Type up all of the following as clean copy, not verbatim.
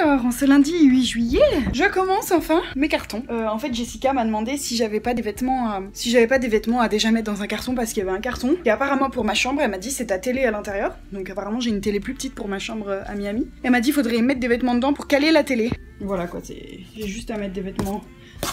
Alors, en ce lundi 8 juillet, je commence enfin mes cartons. En fait, Jessica m'a demandé si j'avais pas des vêtements à déjà mettre dans un carton parce qu'il y avait un carton. Et apparemment pour ma chambre, elle m'a dit c'est ta télé à l'intérieur. Donc apparemment j'ai une télé plus petite pour ma chambre à Miami. Elle m'a dit faudrait mettre des vêtements dedans pour caler la télé. Voilà quoi, j'ai juste à mettre des vêtements.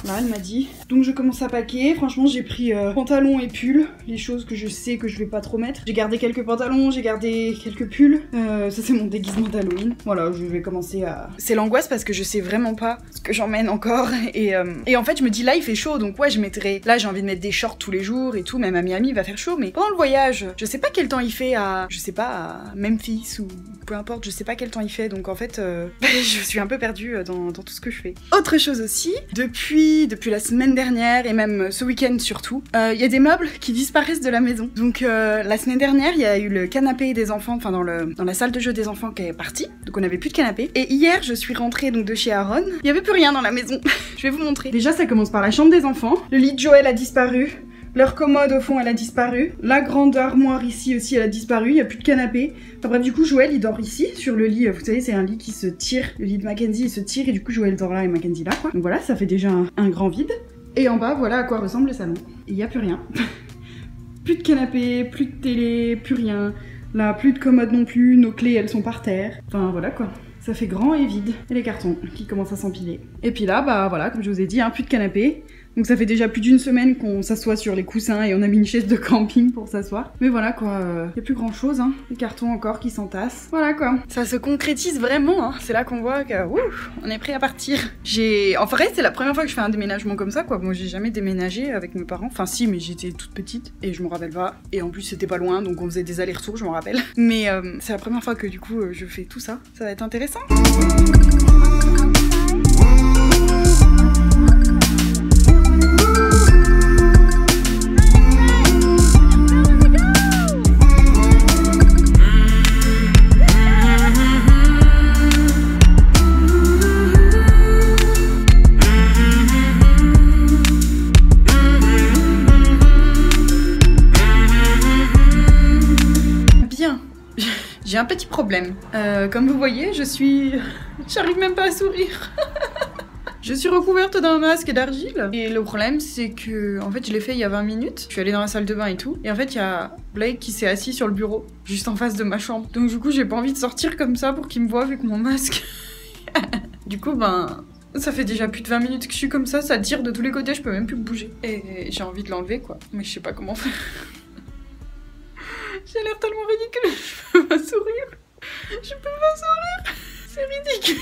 Là, elle m'a dit. Donc je commence à paquer. Franchement, j'ai pris pantalons et pulls, les choses que je sais que je vais pas trop mettre. J'ai gardé quelques pantalons, j'ai gardé quelques pulls. Ça c'est mon déguisement d'Halloween. Voilà, je vais commencer à... C'est l'angoisse parce que je sais vraiment pas ce que j'emmène encore. Et en fait, je me dis là, il fait chaud, donc ouais, je mettrai... Là, j'ai envie de mettre des shorts tous les jours et tout. Même à Miami, il va faire chaud. Mais pendant le voyage, je sais pas quel temps il fait à... Je sais pas, à Memphis ou peu importe, je sais pas quel temps il fait. Donc en fait, je suis un peu perdue dans tout ce que je fais. Autre chose aussi, depuis la semaine dernière et même ce week-end surtout, il y a des meubles qui disparaissent de la maison. Donc la semaine dernière, il y a eu le canapé des enfants, enfin dans la salle de jeu des enfants qui est parti. Donc on avait plus de canapé. Et hier, je suis rentrée donc de chez Aaron. Il y avait plus rien dans la maison. Je vais vous montrer. Déjà, ça commence par la chambre des enfants. Le lit de Joël a disparu. Leur commode au fond elle a disparu. La grande armoire ici aussi elle a disparu. Il n'y a plus de canapé. Enfin bref, du coup Joël il dort ici sur le lit. Vous savez c'est un lit qui se tire. Le lit de Mackenzie il se tire et du coup Joël dort là et Mackenzie là quoi. Donc voilà, ça fait déjà un grand vide. Et en bas voilà à quoi ressemble le salon. Il n'y a plus rien. Plus de canapé, plus de télé, plus rien. Là plus de commode non plus. Nos clés elles sont par terre. Enfin voilà quoi. Ça fait grand et vide. Et les cartons qui commencent à s'empiler. Et puis là bah voilà comme je vous ai dit, plus de canapé. Donc ça fait déjà plus d'une semaine qu'on s'assoit sur les coussins et on a mis une chaise de camping pour s'asseoir. Mais voilà quoi, y a plus grand chose hein. Les cartons encore qui s'entassent. Voilà quoi. Ça se concrétise vraiment hein. C'est là qu'on voit que on est prêt à partir. En vrai c'est la première fois que je fais un déménagement comme ça quoi. Moi j'ai jamais déménagé avec mes parents. Enfin si mais j'étais toute petite et je me rappelle pas. Et en plus c'était pas loin donc on faisait des allers-retours je me rappelle. Mais c'est la première fois que du coup je fais tout ça. Ça va être intéressant. J'ai un petit problème. Comme vous voyez, j'arrive même pas à sourire. Je suis recouverte d'un masque d'argile. Et le problème, c'est que, en fait, je l'ai fait il y a 20 minutes. Je suis allée dans la salle de bain et tout. Et en fait, il y a Blake qui s'est assis sur le bureau, juste en face de ma chambre. Donc du coup, j'ai pas envie de sortir comme ça pour qu'il me voie avec mon masque. Du coup, ça fait déjà plus de 20 minutes que je suis comme ça tire de tous les côtés, je peux même plus bouger. Et j'ai envie de l'enlever, quoi. Mais je sais pas comment faire. J'ai l'air tellement ridicule, je peux pas sourire. Je peux pas sourire. C'est ridicule.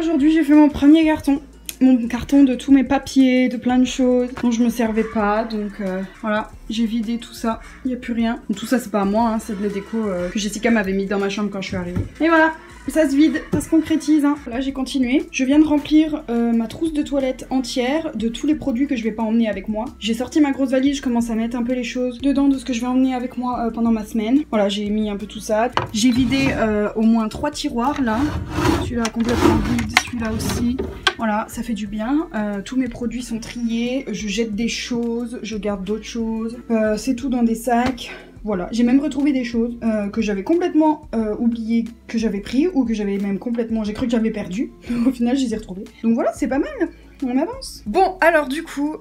Aujourd'hui j'ai fait mon premier carton. Mon carton de tous mes papiers, de plein de choses dont je me servais pas. Donc voilà, j'ai vidé tout ça. Il n'y a plus rien. Tout ça c'est pas à moi, hein, c'est de la déco que Jessica m'avait mis dans ma chambre quand je suis arrivée. Et voilà, ça se vide, ça se concrétise. Hein. Là j'ai continué. Je viens de remplir ma trousse de toilette entière de tous les produits que je vais pas emmener avec moi. J'ai sorti ma grosse valise, je commence à mettre un peu les choses dedans de ce que je vais emmener avec moi pendant ma semaine. Voilà, j'ai mis un peu tout ça. J'ai vidé au moins 3 tiroirs là. Celui-là complètement vide, celui-là aussi. Voilà, ça fait du bien. Tous mes produits sont triés. Je jette des choses, je garde d'autres choses. C'est tout dans des sacs. Voilà, j'ai même retrouvé des choses que j'avais complètement oublié que j'avais pris ou que j'avais même complètement... J'ai cru que j'avais perdu. Au final, je les ai retrouvées. Donc voilà, c'est pas mal. On avance. Bon, alors du coup,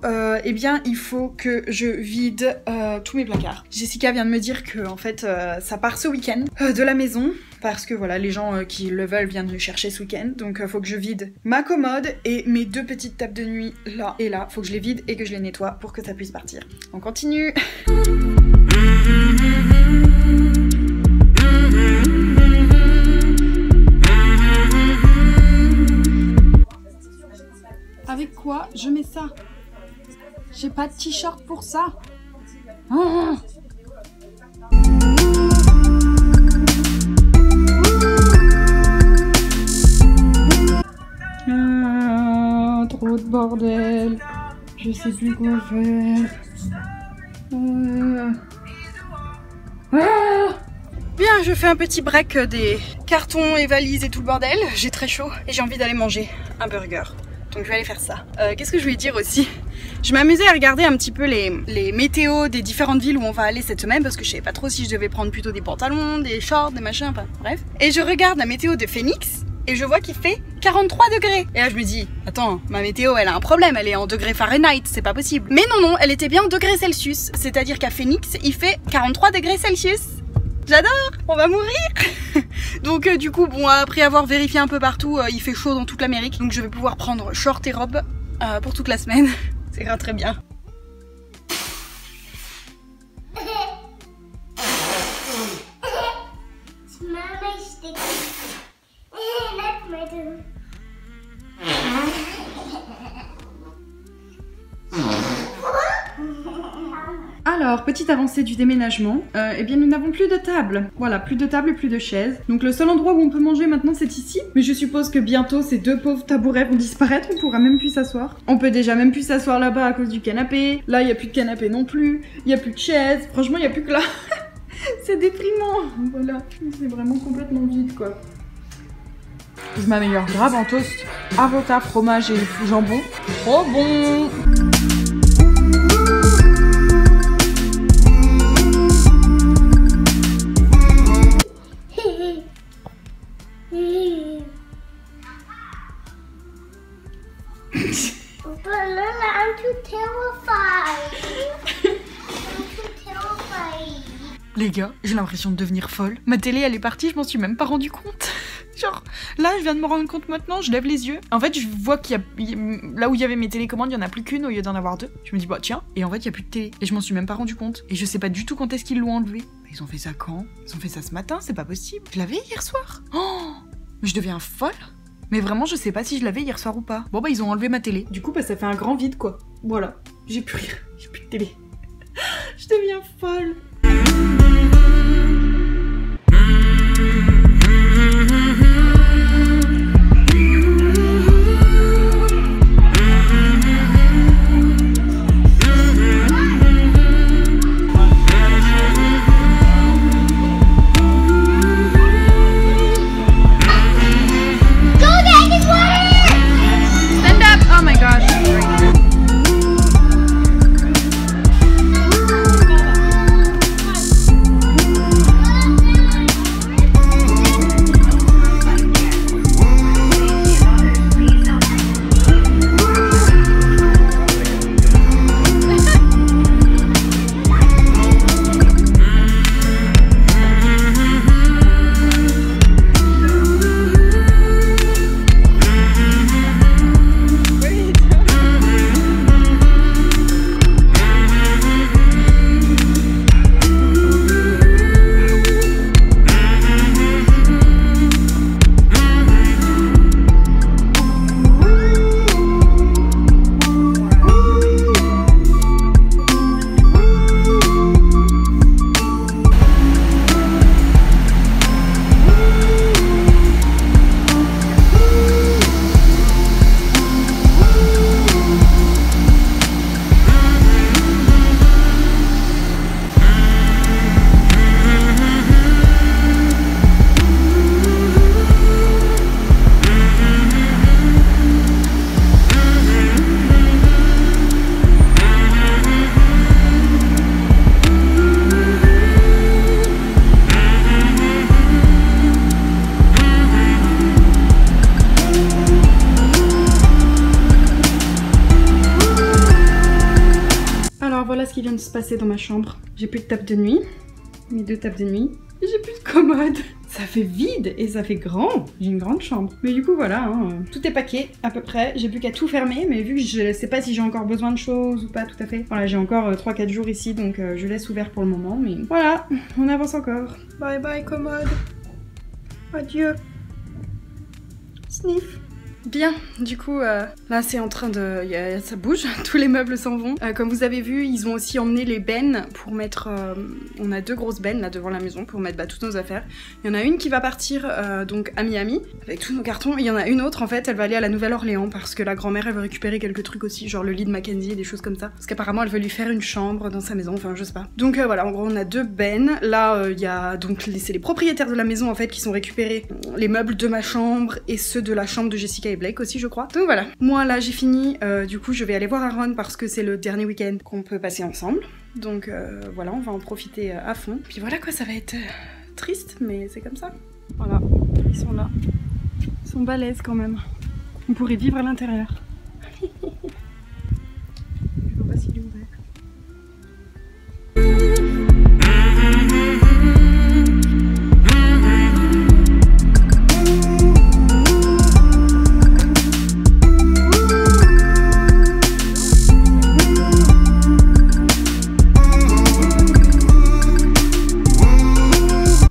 eh bien, il faut que je vide tous mes placards. Jessica vient de me dire que, en fait, ça part ce week-end de la maison. Parce que voilà, les gens qui le veulent viennent le chercher ce week-end. Donc faut que je vide ma commode et mes 2 petites tables de nuit là et là. Faut que je les vide et que je les nettoie pour que ça puisse partir. On continue. Avec quoi je mets ça? J'ai pas de t-shirt pour ça. Oh. Trop de bordel. Je sais plus quoi faire. Bien, je fais un petit break des cartons et valises et tout le bordel. J'ai très chaud et j'ai envie d'aller manger un burger. Donc je vais aller faire ça. Qu'est-ce que je voulais dire aussi? Je m'amusais à regarder un petit peu les météos des différentes villes où on va aller cette semaine parce que je savais pas trop si je devais prendre plutôt des pantalons, des shorts, des machins, enfin bref. Et je regarde la météo de Phoenix et je vois qu'il fait 43 degrés. Et là je me dis, attends, ma météo elle a un problème, elle est en degrés Fahrenheit, c'est pas possible. Mais non, elle était bien en degrés Celsius. C'est-à-dire qu'à Phoenix, il fait 43 degrés Celsius. J'adore, on va mourir. Donc du coup, bon, après avoir vérifié un peu partout, il fait chaud dans toute l'Amérique. Donc je vais pouvoir prendre short et robe pour toute la semaine. C'est grave très bien. Alors, petite avancée du déménagement, eh bien nous n'avons plus de table. Voilà, plus de table et plus de chaises. Donc le seul endroit où on peut manger maintenant c'est ici. Mais je suppose que bientôt ces deux pauvres tabourets vont disparaître, on pourra même plus s'asseoir. On peut déjà même plus s'asseoir là-bas à cause du canapé. Là, il n'y a plus de canapé non plus. Il n'y a plus de chaises. Franchement, il n'y a plus que là. C'est déprimant. Voilà, c'est vraiment complètement vide quoi. Je m'améliore grave en toast. Avocat, fromage et jambon. Trop bon. I'm too terrified. I'm too terrified. Les gars, j'ai l'impression de devenir folle. Ma télé, elle est partie, je m'en suis même pas rendu compte. Genre, là, je viens de me rendre compte maintenant, je lève les yeux. En fait, je vois qu'il y a... Là où il y avait mes télécommandes, il y en a plus qu'une au lieu d'en avoir deux. Je me dis, bah tiens, et en fait, il y a plus de télé. Et je m'en suis même pas rendu compte. Et je sais pas du tout quand est-ce qu'ils l'ont enlevé. Ils ont fait ça quand? Ils ont fait ça ce matin, c'est pas possible. Je l'avais hier soir. Oh, mais je deviens folle. Mais vraiment, je sais pas si je l'avais hier soir ou pas. Bon bah, ils ont enlevé ma télé. Du coup, bah, ça fait un grand vide, quoi. Voilà. J'ai plus rien. J'ai plus de télé. Je deviens folle. Voilà ce qui vient de se passer dans ma chambre. J'ai plus de table de nuit, mes deux tables de nuit, et j'ai plus de commode. Ça fait vide et ça fait grand. J'ai une grande chambre. Mais du coup voilà, hein, tout est paqué à peu près. J'ai plus qu'à tout fermer, mais vu que je sais pas si j'ai encore besoin de choses ou pas tout à fait. Voilà, j'ai encore 3-4 jours ici, donc je laisse ouvert pour le moment. Mais voilà, on avance encore. Bye bye commode. Adieu. Sniff. Bien, du coup, là c'est en train de... ça bouge, tous les meubles s'en vont. Comme vous avez vu, ils ont aussi emmené les bennes pour mettre... on a 2 grosses bennes là devant la maison pour mettre toutes nos affaires. Il y en a une qui va partir donc à Miami avec tous nos cartons. Et il y en a une autre en fait, elle va aller à la Nouvelle-Orléans parce que la grand-mère elle veut récupérer quelques trucs aussi, genre le lit de Mackenzie et des choses comme ça. Parce qu'apparemment elle veut lui faire une chambre dans sa maison, enfin je sais pas. Donc voilà, en gros on a 2 bennes. Là il y a donc c'est les propriétaires de la maison en fait qui sont récupérés les meubles de ma chambre et ceux de la chambre de Jessica et Blake aussi je crois. Donc voilà, moi là j'ai fini, du coup je vais aller voir Aaron parce que c'est le dernier week-end qu'on peut passer ensemble. Donc voilà, on va en profiter à fond. Puis voilà quoi, ça va être triste mais c'est comme ça. Voilà, ils sont là. Ils sont balèzes quand même. On pourrait vivre à l'intérieur. Je sais pas s'il est ouvert.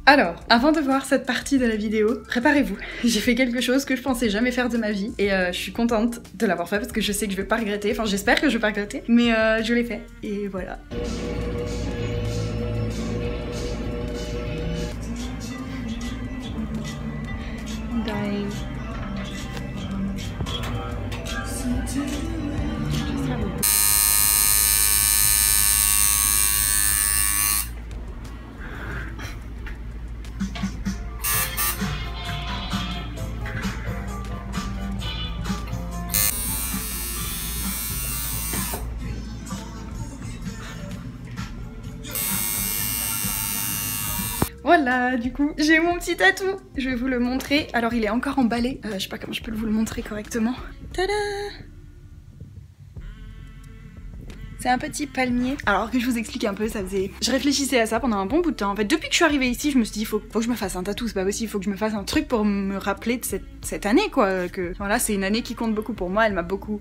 Alors, avant de voir cette partie de la vidéo, préparez-vous. J'ai fait quelque chose que je pensais jamais faire de ma vie et je suis contente de l'avoir fait parce que je sais que je vais pas regretter, enfin j'espère que je vais pas regretter, mais je l'ai fait et voilà. Dying. Voilà, du coup, j'ai mon petit tatou. Je vais vous le montrer. Alors, il est encore emballé. Je sais pas comment je peux vous le montrer correctement. Tada! C'est un petit palmier. Alors que je vous explique un peu, ça faisait... Je réfléchissais à ça pendant un bon bout de temps. En fait, depuis que je suis arrivée ici, je me suis dit, faut que je me fasse un tatou, c'est pas possible, faut que je me fasse un truc pour me rappeler de cette année, quoi. Que voilà, c'est une année qui compte beaucoup pour moi, elle m'a beaucoup,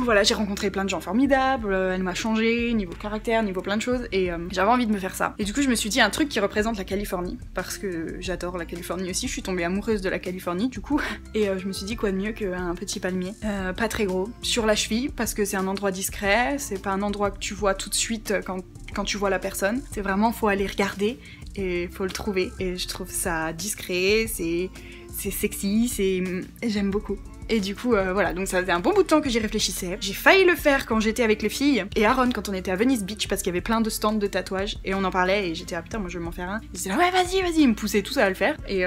voilà, j'ai rencontré plein de gens formidables, elle m'a changé, niveau caractère, niveau plein de choses, et j'avais envie de me faire ça. Et du coup, je me suis dit un truc qui représente la Californie, parce que j'adore la Californie aussi, je suis tombée amoureuse de la Californie, du coup, et je me suis dit, quoi de mieux qu'un petit palmier, pas très gros, sur la cheville, parce que c'est un endroit discret, c'est pas un endroit que tu vois tout de suite quand tu vois la personne. C'est vraiment, faut aller regarder et faut le trouver. Et je trouve ça discret, c'est sexy, j'aime beaucoup. Et du coup, voilà, donc ça faisait un bon bout de temps que j'y réfléchissais. J'ai failli le faire quand j'étais avec les filles et Aaron quand on était à Venice Beach parce qu'il y avait plein de stands de tatouages et on en parlait et j'étais ah putain moi je vais m'en faire un. Ils disaient ouais vas-y, ils me poussaient tous à le faire et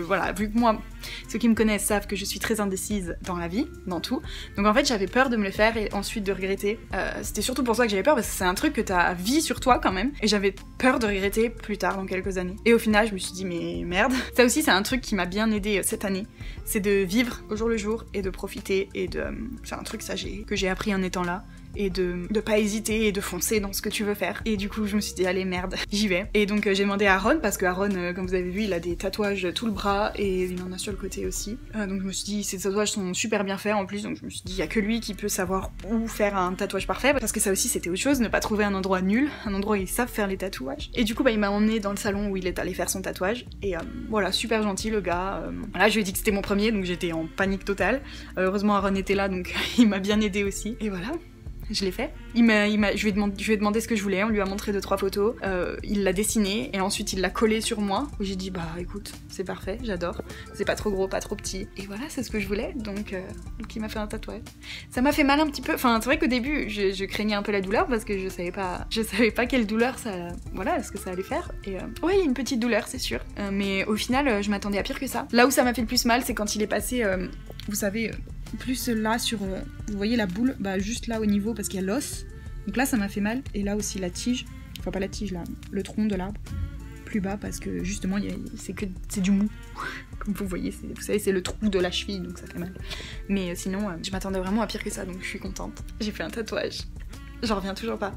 voilà, vu que moi, ceux qui me connaissent savent que je suis très indécise dans la vie, dans tout. Donc en fait j'avais peur de me le faire et ensuite de regretter. C'était surtout pour ça que j'avais peur parce que c'est un truc que t'as vie sur toi quand même et j'avais peur de regretter plus tard dans quelques années. Et au final je me suis dit mais merde. Ça aussi c'est un truc qui m'a bien aidé cette année, c'est de vivre au jour le jour et de profiter et de... c'est un truc ça que j'ai appris en étant là et de pas hésiter et de foncer dans ce que tu veux faire. Et du coup je me suis dit allez merde, j'y vais. Et donc j'ai demandé à Aaron parce que Aaron comme vous avez vu il a des tatouages tout le bras et il en a sur le côté aussi. Donc je me suis dit ces tatouages sont super bien faits en plus donc je me suis dit il y a que lui qui peut savoir où faire un tatouage parfait parce que ça aussi c'était autre chose, ne pas trouver un endroit nul, un endroit où ils savent faire les tatouages. Et du coup bah il m'a emmené dans le salon où il est allé faire son tatouage et voilà super gentil le gars. Voilà je lui ai dit que c'était mon premier donc j'étais en panique totale. Heureusement Aaron était là donc il m'a bien aidé aussi et voilà. Je l'ai fait. Je lui ai demandé ce que je voulais, on lui a montré 2-3 photos, il l'a dessiné et ensuite il l'a collé sur moi. J'ai dit bah écoute, c'est parfait, j'adore. C'est pas trop gros, pas trop petit. Et voilà, c'est ce que je voulais, donc il m'a fait un tatouage. Ça m'a fait mal un petit peu, enfin c'est vrai qu'au début je craignais un peu la douleur parce que je savais pas quelle douleur ça, voilà, ce que ça allait faire. Et ouais, une petite douleur c'est sûr, mais au final je m'attendais à pire que ça. Là où ça m'a fait le plus mal, c'est quand il est passé, vous savez... plus là sur, vous voyez la boule, bah juste là au niveau parce qu'il y a l'os, donc là ça m'a fait mal, et là aussi la tige, enfin pas la tige là, le tronc de l'arbre, plus bas parce que justement c'est du mou, comme vous voyez, vous savez c'est le trou de la cheville donc ça fait mal, mais sinon je m'attendais vraiment à pire que ça donc je suis contente. J'ai fait un tatouage, j'en reviens toujours pas.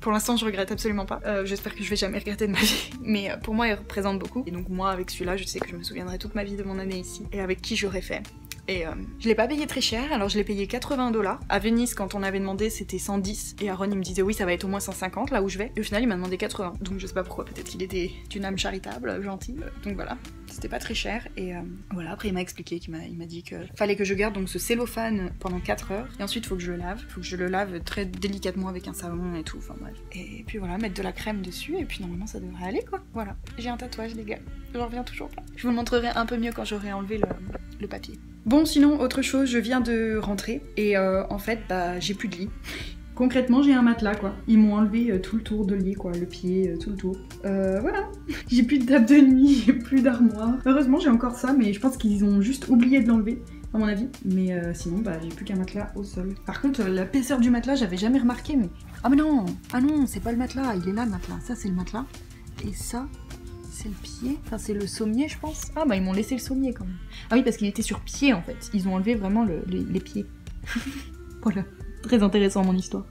Pour l'instant je regrette absolument pas, j'espère que je vais jamais regretter de ma vie, mais pour moi il représente beaucoup, et donc moi avec celui-là je sais que je me souviendrai toute ma vie de mon année ici, et avec qui j'aurais fait. Et je l'ai pas payé très cher, alors je l'ai payé 80$. À Venise, quand on avait demandé, c'était 110. Et Aaron, il me disait oui, ça va être au moins 150 là où je vais. Et au final, il m'a demandé 80. Donc je sais pas pourquoi, peut-être qu'il était d'une âme charitable, gentil. Donc voilà, c'était pas très cher. Et voilà, après il m'a expliqué, il m'a dit que fallait que je garde donc ce cellophane pendant 4 heures. Et ensuite, faut que je le lave. Faut que je le lave très délicatement avec un savon et tout. Enfin bref. Et puis voilà, mettre de la crème dessus. Et puis normalement, ça devrait aller quoi. Voilà, j'ai un tatouage, les gars. J'en reviens toujours pas. Je vous le montrerai un peu mieux quand j'aurai enlevé le papier. Bon, sinon, autre chose, je viens de rentrer et en fait, bah, j'ai plus de lit. Concrètement, j'ai un matelas, quoi. Ils m'ont enlevé tout le tour de lit, quoi, le pied, tout le tour. Voilà. J'ai plus de table de nuit, j'ai plus d'armoire. Heureusement, j'ai encore ça, mais je pense qu'ils ont juste oublié de l'enlever, à mon avis. Mais sinon, bah, j'ai plus qu'un matelas au sol. Par contre, l'épaisseur du matelas, j'avais jamais remarqué, mais... Ah mais non! Ah non, c'est pas le matelas, il est là, le matelas. Ça, c'est le matelas. Et ça... c'est le pied, enfin c'est le sommier je pense. Ah bah ils m'ont laissé le sommier quand même. Ah oui parce qu'il était sur pied en fait, ils ont enlevé vraiment les pieds. Voilà, très intéressant mon histoire.